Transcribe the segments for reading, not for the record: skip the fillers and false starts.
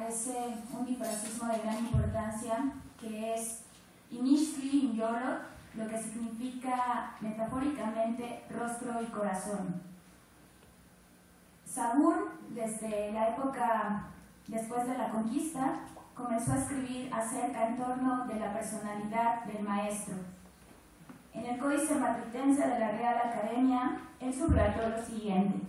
aparece un bifrasismo de gran importancia que es Inishli Inyoro, lo que significa metafóricamente rostro y corazón. Sabur, desde la época después de la conquista, comenzó a escribir acerca en torno de la personalidad del maestro. En el Códice Matritense de la Real Academia, él subrayó lo siguiente: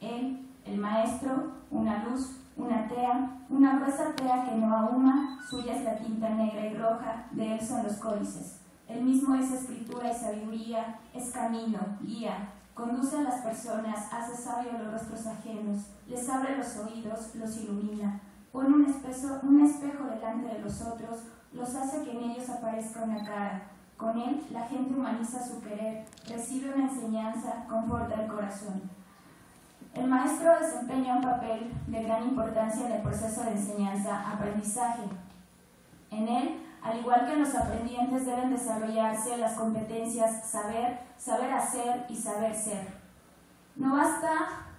él, el maestro, una luz, una tea, una gruesa tea que no ahuma, suya es la tinta negra y roja, de él son los códices. Él mismo es escritura y sabiduría, es camino, guía, conduce a las personas, hace sabio los rostros ajenos, les abre los oídos, los ilumina, pone un espejo delante de los otros, los hace que en ellos aparezca una cara. Con él la gente humaniza su querer, recibe una enseñanza, conforta el corazón. El maestro desempeña un papel de gran importancia en el proceso de enseñanza-aprendizaje. En él, al igual que los aprendientes, deben desarrollarse las competencias saber, saber hacer y saber ser. No basta,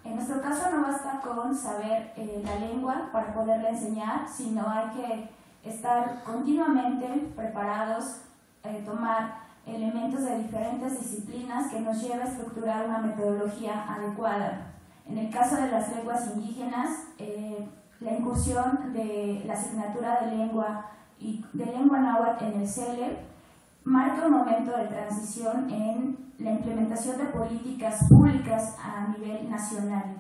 en nuestro caso no basta con saber la lengua para poderla enseñar, sino hay que estar continuamente preparados, tomar elementos de diferentes disciplinas que nos lleve a estructurar una metodología adecuada. En el caso de las lenguas indígenas, la incursión de la asignatura de lengua náhuatl en el CELE marca un momento de transición en la implementación de políticas públicas a nivel nacional.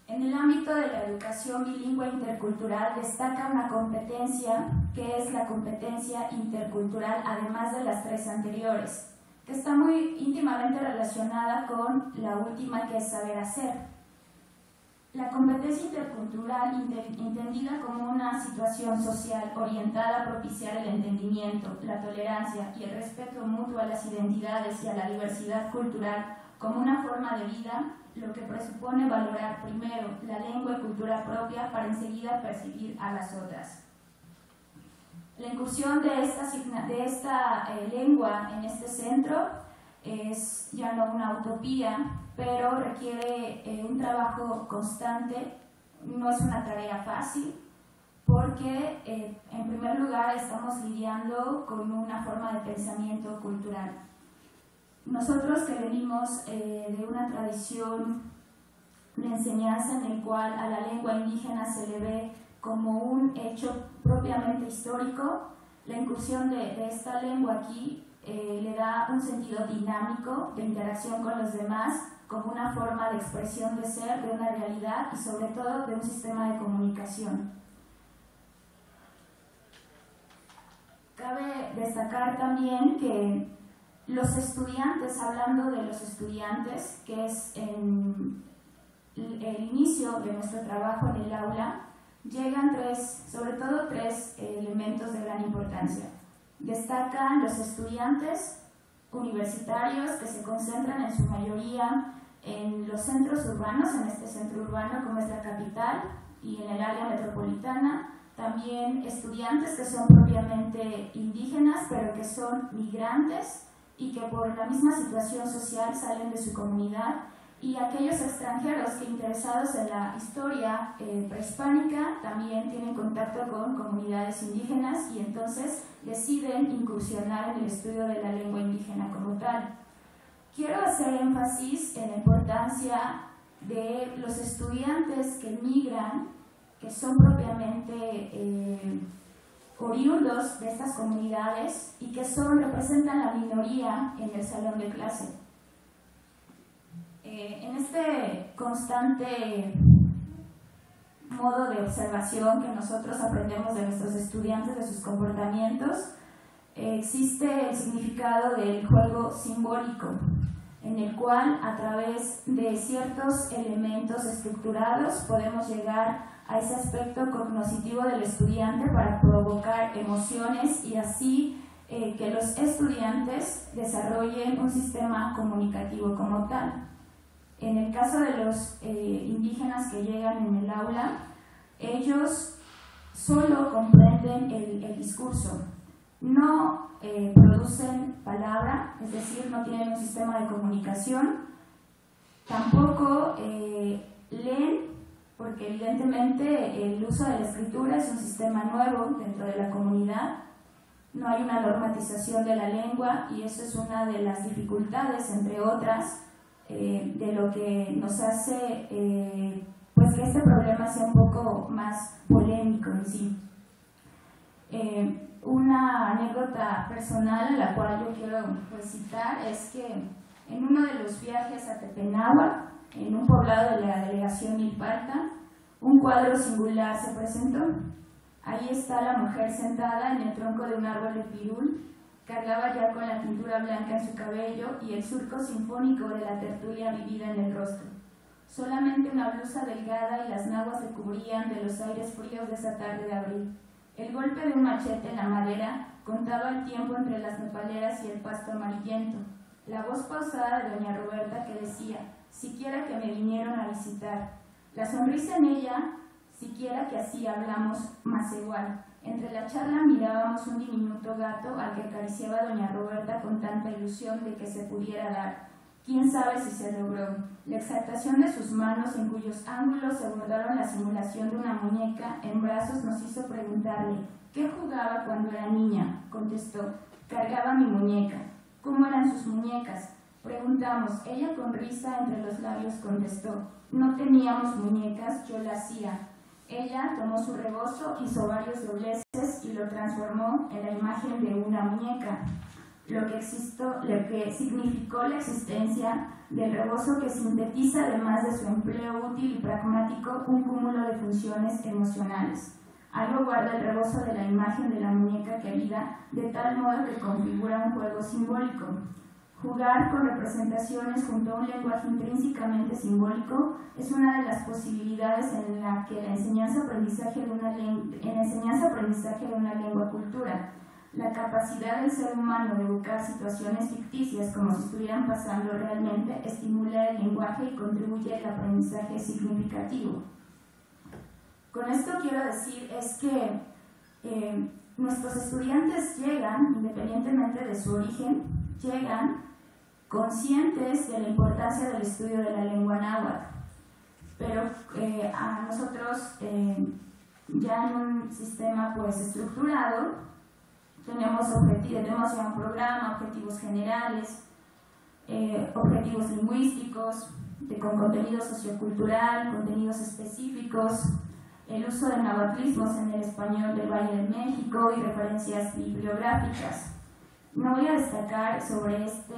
En el ámbito de la educación bilingüe intercultural destaca una competencia que es la competencia intercultural, además de las tres anteriores, que está muy íntimamente relacionada con la última, que es saber hacer. La competencia intercultural, entendida como una situación social orientada a propiciar el entendimiento, la tolerancia y el respeto mutuo a las identidades y a la diversidad cultural como una forma de vida, lo que presupone valorar primero la lengua y cultura propia para enseguida percibir a las otras. La incursión de esta lengua en este centro es ya no una utopía, pero requiere un trabajo constante. No es una tarea fácil porque, en primer lugar, estamos lidiando con una forma de pensamiento cultural. Nosotros que venimos de una tradición de enseñanza en el cual a la lengua indígena se le ve como un hecho propiamente histórico, la incursión de esta lengua aquí le da un sentido dinámico de interacción con los demás, como una forma de expresión de ser, de una realidad y sobre todo de un sistema de comunicación. Cabe destacar también que los estudiantes, hablando de los estudiantes, que es el inicio de nuestro trabajo en el aula, llegan sobre todo tres elementos de gran importancia. Destacan los estudiantes universitarios, que se concentran en su mayoría en los centros urbanos, en este centro urbano como es la capital y en el área metropolitana. También estudiantes que son propiamente indígenas, pero que son migrantes y que por la misma situación social salen de su comunidad, y aquellos extranjeros que, interesados en la historia prehispánica, también tienen contacto con comunidades indígenas y entonces deciden incursionar en el estudio de la lengua indígena como tal. Quiero hacer énfasis en la importancia de los estudiantes que migran, que son propiamente oriundos de estas comunidades y que representan la minoría en el salón de clase. En este constante modo de observación que nosotros aprendemos de nuestros estudiantes, de sus comportamientos, existe el significado del juego simbólico, en el cual a través de ciertos elementos estructurados podemos llegar a ese aspecto cognoscitivo del estudiante para provocar emociones y así que los estudiantes desarrollen un sistema comunicativo como tal. En el caso de los indígenas que llegan en el aula, ellos solo comprenden el discurso, no producen palabra, es decir, no tienen un sistema de comunicación, tampoco leen porque evidentemente el uso de la escritura es un sistema nuevo dentro de la comunidad. No hay una normatización de la lengua y eso es una de las dificultades, entre otras, de lo que nos hace pues que este problema sea un poco más polémico en sí. Una anécdota personal a la cual yo quiero pues, citar es que en uno de los viajes a Tepenáhuac, en un poblado de la delegación Milpalta, un cuadro singular se presentó. Ahí está la mujer sentada en el tronco de un árbol de pirul, cargaba ya con la tintura blanca en su cabello y el surco sinfónico de la tertulia vivida en el rostro. Solamente una blusa delgada y las naguas le cubrían de los aires fríos de esa tarde de abril. El golpe de un machete en la madera contaba el tiempo entre las nopaleras y el pasto amarillento. La voz pausada de doña Roberta que decía, siquiera que me vinieron a visitar. La sonrisa en ella, siquiera que así hablamos más igual. Entre la charla mirábamos un diminuto gato al que acariciaba doña Roberta con tanta ilusión de que se pudiera dar. Quién sabe si se logró. La exaltación de sus manos, en cuyos ángulos se bordaron la simulación de una muñeca en brazos, nos hizo preguntarle, ¿qué jugaba cuando era niña? Contestó, cargaba mi muñeca. ¿Cómo eran sus muñecas? Preguntamos. Ella con risa entre los labios contestó, no teníamos muñecas, yo la hacía. Ella tomó su rebozo, hizo varios dobleces y lo transformó en la imagen de una muñeca. Lo que significó la existencia del rebozo que sintetiza, además de su empleo útil y pragmático, un cúmulo de funciones emocionales. Algo guarda el rebozo de la imagen de la muñeca querida, de tal modo que configura un juego simbólico. Jugar con representaciones junto a un lenguaje intrínsecamente simbólico es una de las posibilidades en la que la enseñanza-aprendizaje de una lengua-cultura. La capacidad del ser humano de evocar situaciones ficticias como si estuvieran pasando realmente estimula el lenguaje y contribuye al aprendizaje significativo. Con esto quiero decir es que nuestros estudiantes llegan, independientemente de su origen, llegan conscientes de la importancia del estudio de la lengua náhuatl, pero a nosotros ya en un sistema pues estructurado tenemos ya un programa, objetivos generales, objetivos lingüísticos, con contenido sociocultural, contenidos específicos, el uso de nahuatlismos en el español del Valle de México y referencias bibliográficas. No voy a destacar sobre esto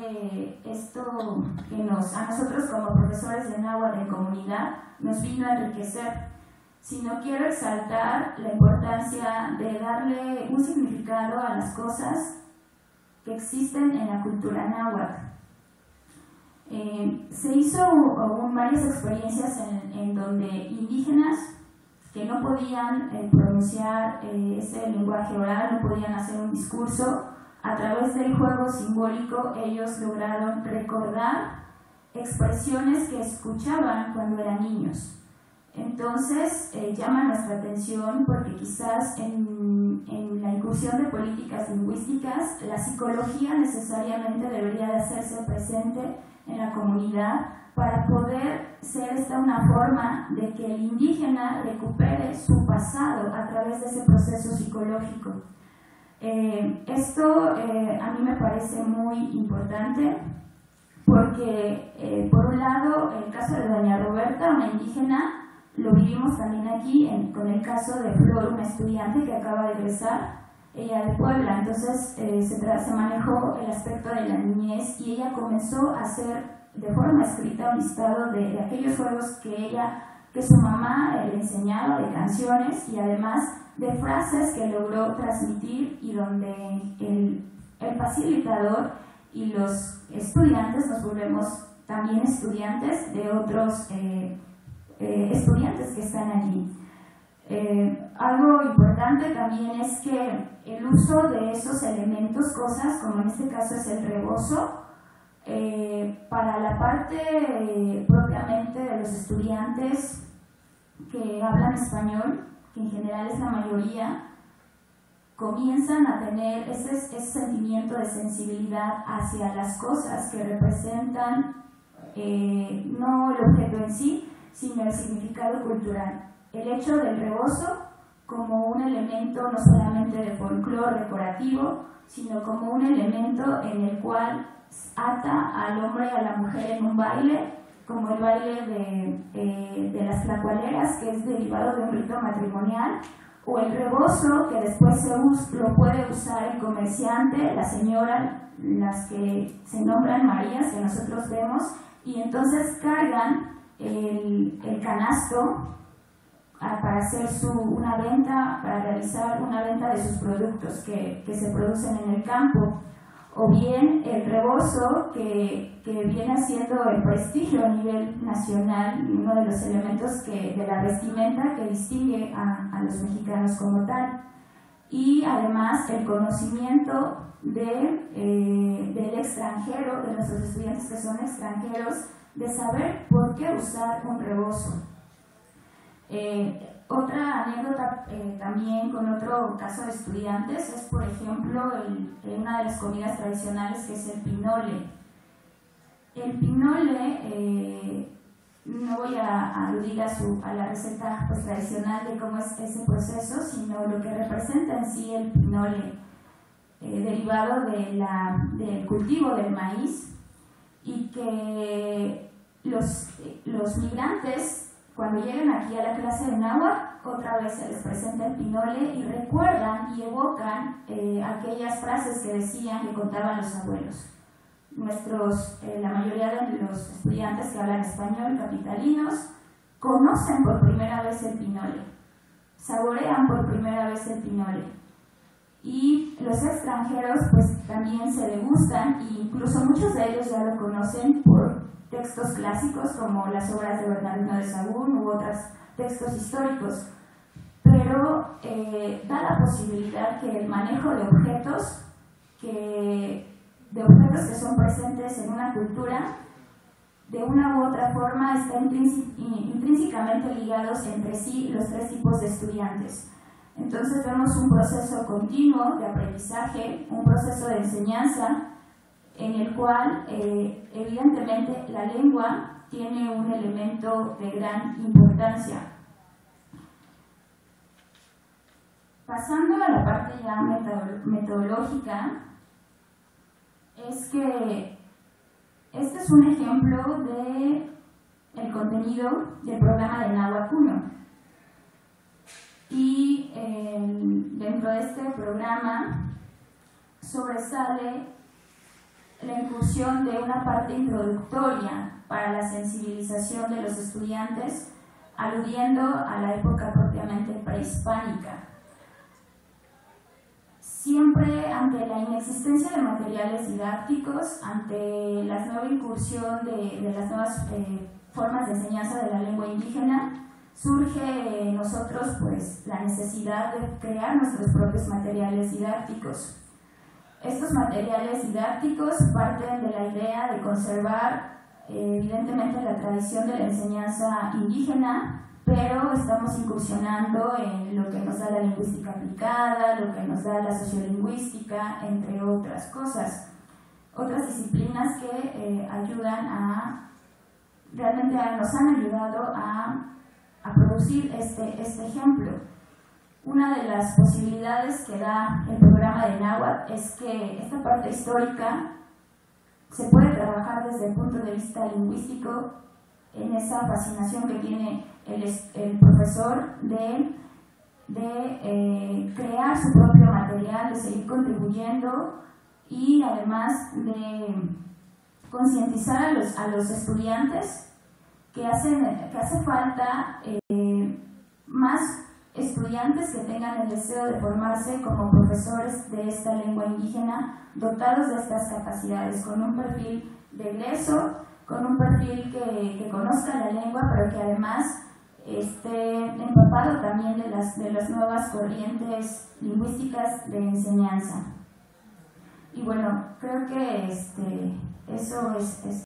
que a nosotros como profesores de náhuatl en comunidad nos vino a enriquecer, sino quiero exaltar la importancia de darle un significado a las cosas que existen en la cultura náhuatl. Se hizo varias experiencias en donde indígenas que no podían pronunciar ese lenguaje oral, no podían hacer un discurso, a través del juego simbólico ellos lograron recordar expresiones que escuchaban cuando eran niños. Entonces llama nuestra atención porque quizás en la incursión de políticas lingüísticas la psicología necesariamente debería de hacerse presente en la comunidad para poder ser esta una forma de que el indígena recupere su pasado a través de ese proceso psicológico. Esto a mí me parece muy importante porque por un lado el caso de doña Roberta, una indígena, lo vivimos también aquí con el caso de Flor, una estudiante que acaba de egresar, ella de Puebla. Entonces se manejó el aspecto de la niñez y ella comenzó a hacer de forma escrita un listado de aquellos juegos que su mamá le enseñaba, de canciones y además de frases que logró transmitir y donde el facilitador y los estudiantes nos volvemos también estudiantes de otros estudiantes que están allí. Algo importante también es que el uso de esos elementos, cosas como en este caso es el rebozo, para la parte propiamente de los estudiantes que hablan español, que en general es la mayoría, comienzan a tener ese sentimiento de sensibilidad hacia las cosas que representan no el objeto en sí, sino el significado cultural. El hecho del rebozo como un elemento no solamente de folclore decorativo, sino como un elemento en el cual ata al hombre y a la mujer en un baile, como el baile de las tlacualeras, que es derivado de un rito matrimonial, o el rebozo, que después lo puede usar el comerciante, la señora, las que se nombran Marías, que nosotros vemos, y entonces cargan el canasto para hacer una venta, para realizar una venta de sus productos que se producen en el campo, o bien el rebozo que viene siendo el prestigio a nivel nacional, uno de los elementos de la vestimenta que distingue a los mexicanos como tal, y además el conocimiento del extranjero, de nuestros estudiantes que son extranjeros, de saber por qué usar un rebozo. Otra anécdota también con otro caso de estudiantes es, por ejemplo, una de las comidas tradicionales, que es el pinole. El pinole, no voy a aludir a la receta pues, tradicional de cómo es ese proceso, sino lo que representa en sí el pinole, derivado del cultivo del maíz, y que los migrantes, cuando llegan aquí a la clase de náhuatl, otra vez se les presenta el pinole y recuerdan y evocan aquellas frases que decían, que contaban los abuelos. La mayoría de los estudiantes que hablan español, capitalinos, conocen por primera vez el pinole, saborean por primera vez el pinole. Y los extranjeros pues también se degustan, e incluso muchos de ellos ya lo conocen por textos clásicos como las obras de Bernardino de Sahagún u otros textos históricos, pero da la posibilidad que el manejo de objetos que son presentes en una cultura, de una u otra forma están intrínsecamente ligados entre sí los tres tipos de estudiantes. Entonces vemos un proceso continuo de aprendizaje, un proceso de enseñanza, en el cual evidentemente la lengua tiene un elemento de gran importancia. Pasando a la parte ya metodológica, es que este es un ejemplo del contenido del programa de Náhuatl 1. Y dentro de este programa sobresale la inclusión de una parte introductoria para la sensibilización de los estudiantes, aludiendo a la época propiamente prehispánica. Siempre ante la inexistencia de materiales didácticos, ante la nueva incursión de las nuevas formas de enseñanza de la lengua indígena, surge en nosotros pues, la necesidad de crear nuestros propios materiales didácticos. Estos materiales didácticos parten de la idea de conservar evidentemente la tradición de la enseñanza indígena, pero estamos incursionando en lo que nos da la lingüística aplicada, lo que nos da la sociolingüística, entre otras cosas. Otras disciplinas que realmente nos han ayudado a producir este ejemplo. Una de las posibilidades que da el programa de Náhuatl es que esta parte histórica se puede trabajar desde el punto de vista lingüístico, en esa fascinación que tiene el profesor de crear su propio material, de seguir contribuyendo y además de concientizar a los estudiantes que hace falta más estudiantes que tengan el deseo de formarse como profesores de esta lengua indígena, dotados de estas capacidades, con un perfil de egreso, con un perfil que conozca la lengua, pero que además esté empapado también de las nuevas corrientes lingüísticas de enseñanza. Y bueno, creo que eso es